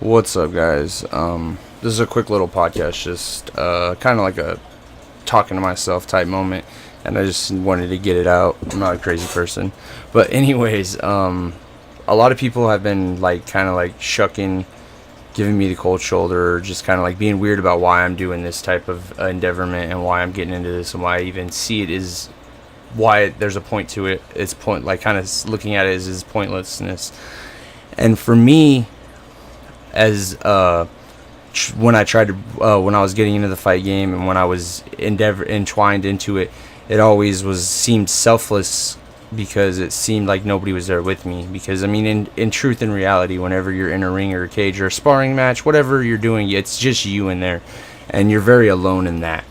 What's up, guys? This is a quick little podcast, just kind of like a talking to myself type moment, and I just wanted to get it out. I'm not a crazy person, but anyways, a lot of people have been like kind of like shucking, giving me the cold shoulder, just kind of like being weird about why I'm doing this type of endeavorment and why I'm getting into this and why I even see it is why there's a point to it. It's point like kind of looking at it as pointlessness, and for me as when I tried to when I was getting into the fight game and when I was entwined into it, it always seemed selfless because it seemed like nobody was there with me. Because I mean, in truth and reality, whenever you're in a ring or a cage or a sparring match, whatever you're doing, it's just you in there, and you're very alone in that.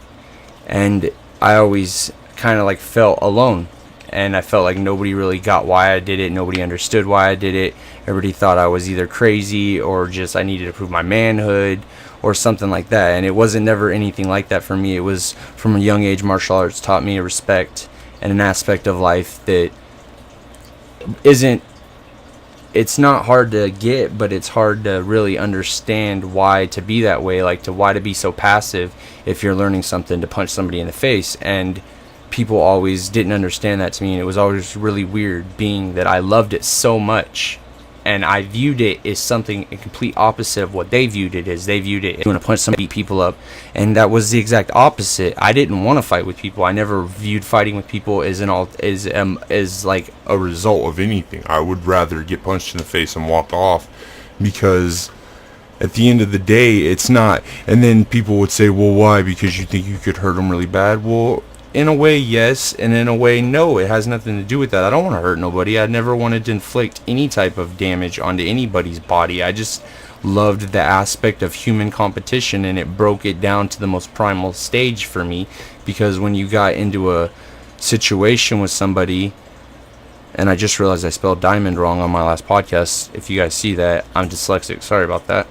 And I always kind of like felt alone, and I felt like nobody really got why I did it. Nobody understood why I did it. Everybody thought I was either crazy or just I needed to prove my manhood or something like that. And it wasn't never anything like that for me. It was from a young age, martial arts taught me a respect and an aspect of life that isn't, it's not hard to get, but it's hard to really understand why to be that way. Like why to be so passive if you're learning something, to punch somebody in the face. And people always didn't understand that to me, and it was always really weird, being that I loved it so much and I viewed it as something a complete opposite of what they viewed it as. They viewed it as going to punch somebody, beat people up, and that was the exact opposite. I didn't want to fight with people. I never viewed fighting with people as as like A result of anything. I would rather get punched in the face and walk off, because at the end of the day, it's not. And then people would say, well, why? Because you think you could hurt them really bad? Well, in a way, yes, and in a way, no. It has nothing to do with that. I don't want to hurt nobody. I never wanted to inflict any type of damage onto anybody's body. I just loved the aspect of human competition, and it broke it down to the most primal stage for me. Because when you got into a situation with somebody, and I just realized I spelled diamond wrong on my last podcast. If you guys see that, I'm dyslexic. Sorry about that.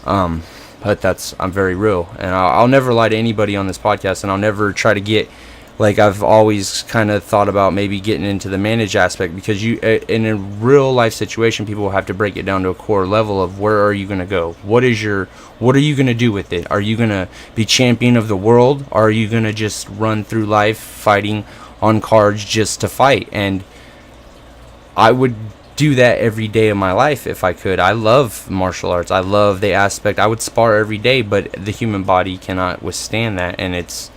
But I'm very real, and I'll never lie to anybody on this podcast, and I'll never try to get, like, I've always kind of thought about maybe getting into the manage aspect, because you, in a real life situation, people have to break it down to a core level of where are you going to go? What are you going to do with it? Are you going to be champion of the world? Or are you going to just run through life fighting on cards just to fight? And I would do that every day of my life if I could. I love martial arts. I love the aspect. I would spar every day, but the human body cannot withstand that. And it's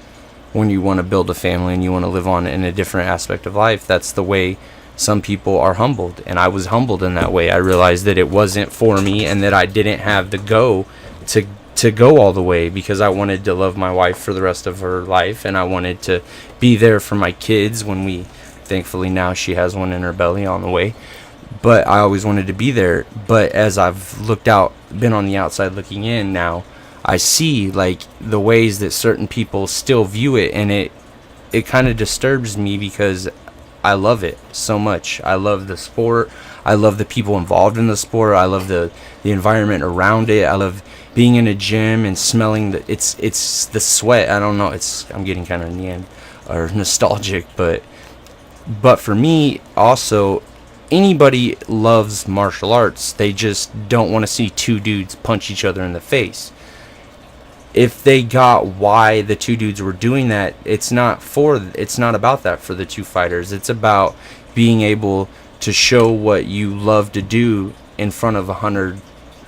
when you want to build a family and you want to live on in a different aspect of life, that's the way some people are humbled. And I was humbled in that way. I realized that it wasn't for me, and that I didn't have the go to go all the way, because I wanted to love my wife for the rest of her life, and I wanted to be there for my kids when thankfully now she has one in her belly on the way. But I always wanted to be there. But as I've been on the outside looking in now, I see like the ways that certain people still view it, and it kind of disturbs me, because I love it so much. I love the sport. I love the people involved in the sport. I love the environment around it. I love being in a gym and smelling it's the sweat. I don't know. I'm getting kind of neon or nostalgic, but for me also, anybody loves martial arts. They just don't want to see two dudes punch each other in the face. If they got why the two dudes were doing that, it's not about that for the two fighters. It's about being able to show what you love to do in front of 100,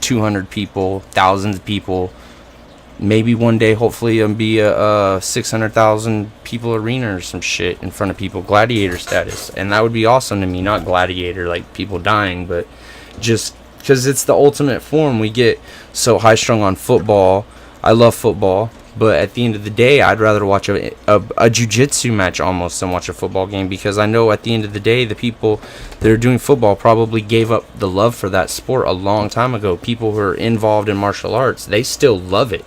200 people, thousands of people. Maybe one day, hopefully, it'll be a 600,000 people arena or some shit in front of people, gladiator status. And that would be awesome to me. Not gladiator, like people dying, but just because it's the ultimate form. We get so high-strung on football. I love football, but at the end of the day, I'd rather watch a jiu-jitsu match almost than watch a football game, because I know at the end of the day, the people that are doing football probably gave up the love for that sport a long time ago. People who are involved in martial arts, they still love it.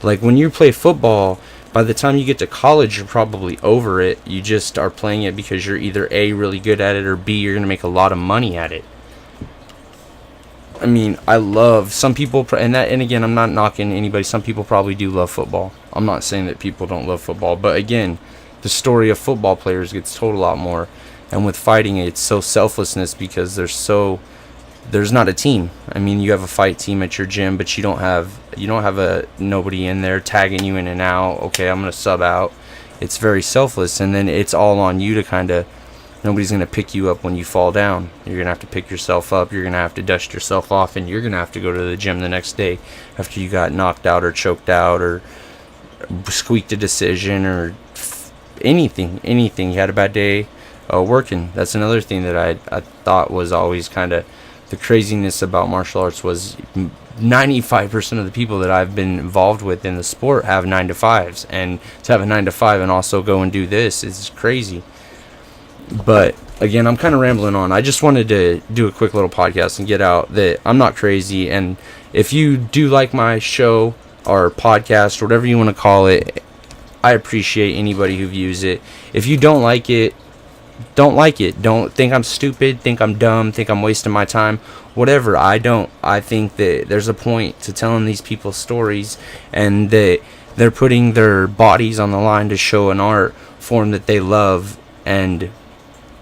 Like when you play football, by the time you get to college, you're probably over it. You just are playing it because you're either A, really good at it, or B, you're going to make a lot of money at it. I mean, I love some people, and again, I'm not knocking anybody. Some people probably do love football. I'm not saying that people don't love football, but again, the story of football players gets told a lot more. And with fighting, it's so selflessness, because they're so there's not a team. I mean, you have a fight team at your gym, but you don't have a nobody in there tagging you in and out. Okay, I'm gonna sub out. It's very selfless, and then it's all on you to kind of. Nobody's gonna pick you up when you fall down. You're gonna have to pick yourself up. You're gonna have to dust yourself off, and you're gonna have to go to the gym the next day after you got knocked out or choked out or squeaked a decision or anything. You had a bad day working. That's another thing that I thought was always kind of the craziness about martial arts was 95% of the people that I've been involved with in the sport have 9 to 5s, and to have a 9 to 5 and also go and do this is crazy. But again, I'm kind of rambling on. I just wanted to do a quick little podcast and get out that I'm not crazy. And if you do like my show or podcast, or whatever you want to call it, I appreciate anybody who views it. If you don't like it, don't like it. Don't think I'm stupid, think I'm dumb, think I'm wasting my time. Whatever. I don't. I think that there's a point to telling these people stories, and that they're putting their bodies on the line to show an art form that they love. And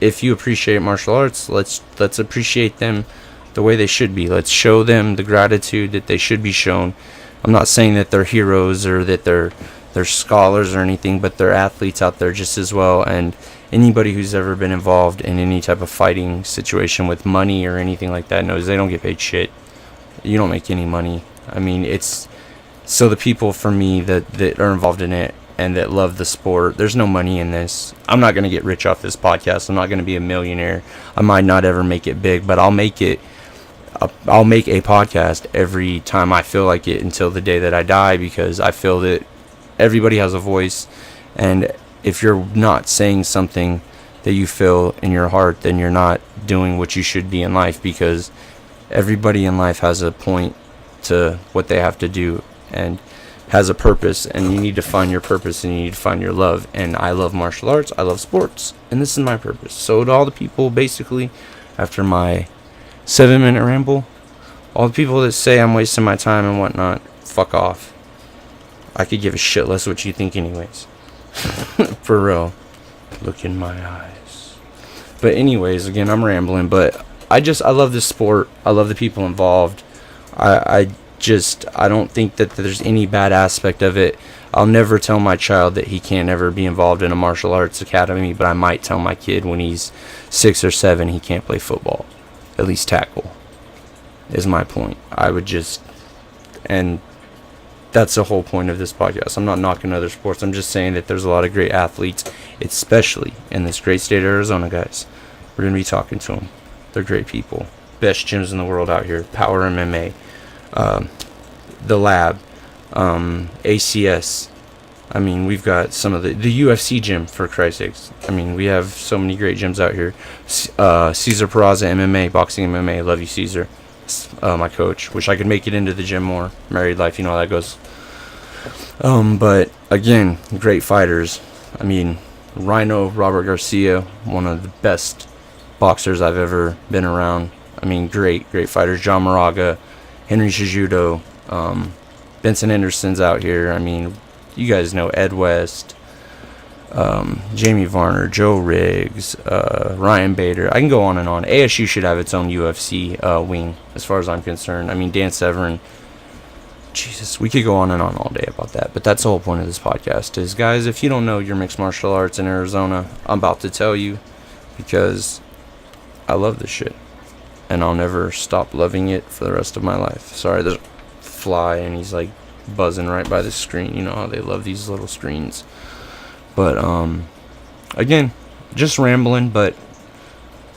if you appreciate martial arts, let's appreciate them the way they should be. Let's show them the gratitude that they should be shown. I'm not saying that they're heroes or that they're scholars or anything, but they're athletes out there just as well. And anybody who's ever been involved in any type of fighting situation with money or anything like that knows they don't get paid shit. You don't make any money. I mean, it's so the people for me that are involved in it and that love the sport, there's no money in this. I'm not going to get rich off this podcast. I'm not going to be a millionaire. I might not ever make it big, but I'll make a podcast every time I feel like it until the day that I die, because I feel that everybody has a voice, and if you're not saying something that you feel in your heart, then you're not doing what you should be in life, because everybody in life has a point to what they have to do and has a purpose, and you need to find your purpose and you need to find your love. And I love martial arts, I love sports, and this is my purpose. So to all the people, basically, after my 7-minute ramble, all the people that say I'm wasting my time and whatnot, fuck off. I could give a shit less what you think anyways. For real. Look in my eyes. But anyways, again, I'm rambling, but I love this sport. I love the people involved. I don't think that there's any bad aspect of it. I'll never tell my child that he can't ever be involved in a martial arts academy, but I might tell my kid when he's 6 or 7 he can't play football. At least tackle is my point. And that's the whole point of this podcast. I'm not knocking other sports. I'm just saying that there's a lot of great athletes, especially in this great state of Arizona, guys. We're going to be talking to them. They're great people. Best gyms in the world out here. Power MMA. The Lab. ACS. I mean, we've got some of the UFC gym, for Christ's sakes. I mean, we have so many great gyms out here. Cesar Peraza MMA, boxing MMA. Love you, Cesar. My coach. Wish I could make it into the gym more. Married life, you know how that goes. But again, great fighters. I mean, Rhino Robert Garcia, one of the best boxers I've ever been around. I mean, great fighters. John Moraga, Henry Cejudo, Benson Henderson's out here. I mean, you guys know Ed West, Jamie Varner, Joe Riggs, Ryan Bader. I can go on and on. ASU should have its own UFC wing, as far as I'm concerned. I mean, Dan Severn. Jesus, we could go on and on all day about that. But that's the whole point of this podcast is, guys, if you don't know your mixed martial arts in Arizona, I'm about to tell you, because I love this shit. And I'll never stop loving it for the rest of my life. Sorry, there's a fly and he's like buzzing right by the screen. You know how they love these little screens. But again, just rambling, but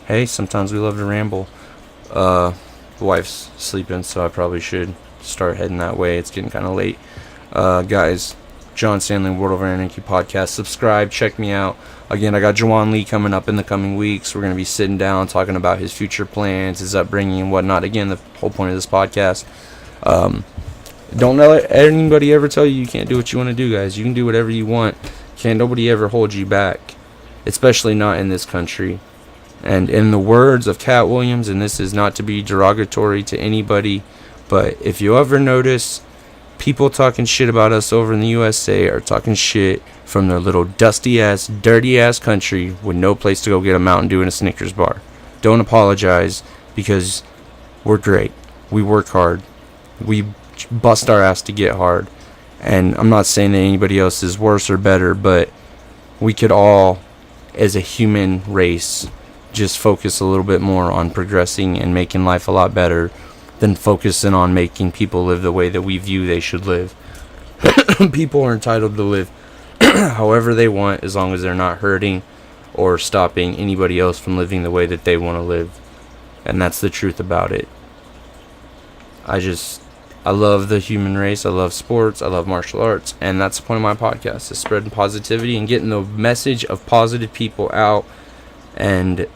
hey, sometimes we love to ramble. The wife's sleeping, so I probably should start heading that way. It's getting kind of late. Guys, John Stanley, World of Anarchy podcast. Subscribe, check me out. Again, I got Jawan Lee coming up in the coming weeks. We're going to be sitting down, talking about his future plans, his upbringing, and whatnot. Again, the whole point of this podcast. Don't let anybody ever tell you can't do what you want to do, guys. You can do whatever you want. Can't nobody ever hold you back, especially not in this country. And in the words of Cat Williams, and this is not to be derogatory to anybody, but if you ever notice people talking shit about us over in the USA are talking shit from their little dusty ass, dirty ass country with no place to go get a Mountain Dew and a Snickers bar. Don't apologize, because we're great. We work hard. We bust our ass to get hard. And I'm not saying that anybody else is worse or better, but we could all, as a human race, just focus a little bit more on progressing and making life a lot better than focusing on making people live the way that we view they should live. People are entitled to live however they want, as long as they're not hurting or stopping anybody else from living the way that they want to live. And that's the truth about it. I love the human race. I love sports. I love martial arts. And that's the point of my podcast, is spreading positivity and getting the message of positive people out, and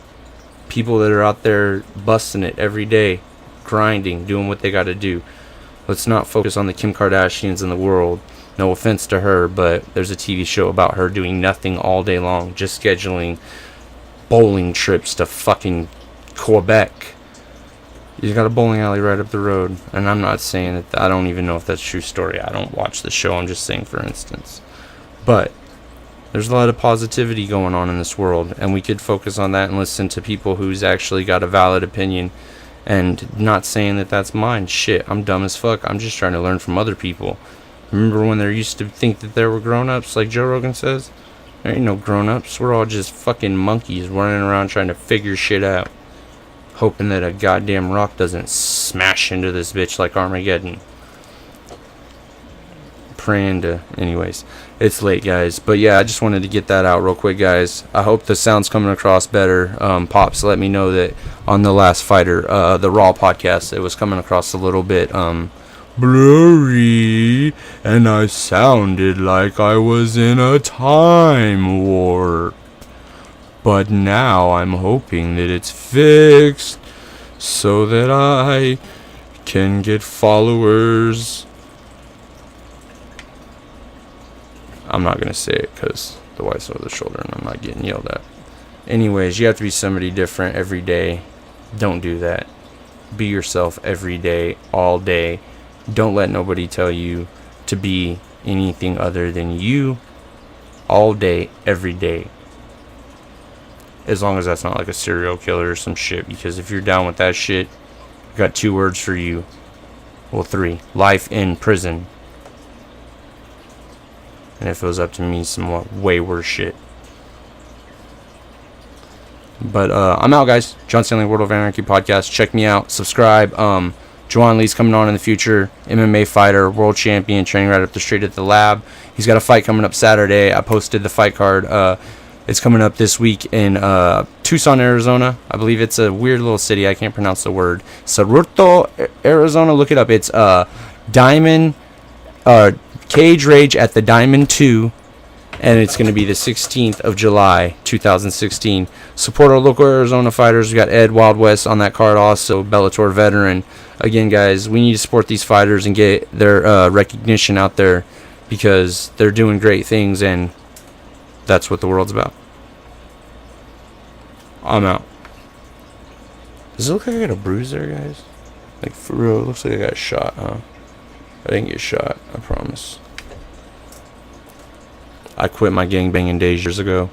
people that are out there busting it every day, grinding, doing what they got to do. Let's not focus on the Kim Kardashians in the world. No offense to her, but there's a TV show about her doing nothing all day long, just scheduling bowling trips to fucking Quebec. You got a bowling alley right up the road. And I'm not saying that, I don't even know if that's a true story. I don't watch the show. I'm just saying, for instance. But there's a lot of positivity going on in this world, and we could focus on that and listen to people who's actually got a valid opinion, and not saying that that's mine. Shit, I'm dumb as fuck. I'm just trying to learn from other people. Remember when there used to think that there were grown-ups, like Joe Rogan says? There ain't no grown-ups. We're all just fucking monkeys running around trying to figure shit out, hoping that a goddamn rock doesn't smash into this bitch like Armageddon. Praying to... Anyways, it's late, guys. But yeah, I just wanted to get that out real quick, guys. I hope the sound's coming across better. Pops let me know that on the last Fighter, the Raw podcast, it was coming across a little bit blurry, and I sounded like I was in a time warp. But now I'm hoping that it's fixed so that I can get followers. I'm not going to say it because the wife's over the shoulder and I'm not getting yelled at. Anyways, you have to be somebody different every day. Don't do that. Be yourself every day, all day. Don't let nobody tell you to be anything other than you all day, every day. As long as that's not like a serial killer or some shit. Because if you're down with that shit, I got 2 words for you. Well, 3. Life in prison. And if it was up to me, some way worse shit. But I'm out, guys. John Stanley, World of Anarchy podcast. Check me out. Subscribe. Juwan Lee's coming on in the future. MMA fighter, world champion, training right up the street at the lab. He's got a fight coming up Saturday. I posted the fight card. It's coming up this week in Tucson, Arizona. I believe it's a weird little city. I can't pronounce the word. Cerrito, Arizona. Look it up. It's Diamond Cage Rage at the Diamond 2. And it's going to be the 16th of July, 2016. Support our local Arizona fighters. We got Ed Wild West on that card also, Bellator veteran. Again, guys, we need to support these fighters and get their recognition out there, because they're doing great things, and that's what the world's about. I'm out. Does it look like I got a bruise there, guys? Like, for real, it looks like I got shot, huh? I didn't get shot, I promise. I quit my gangbanging days years ago.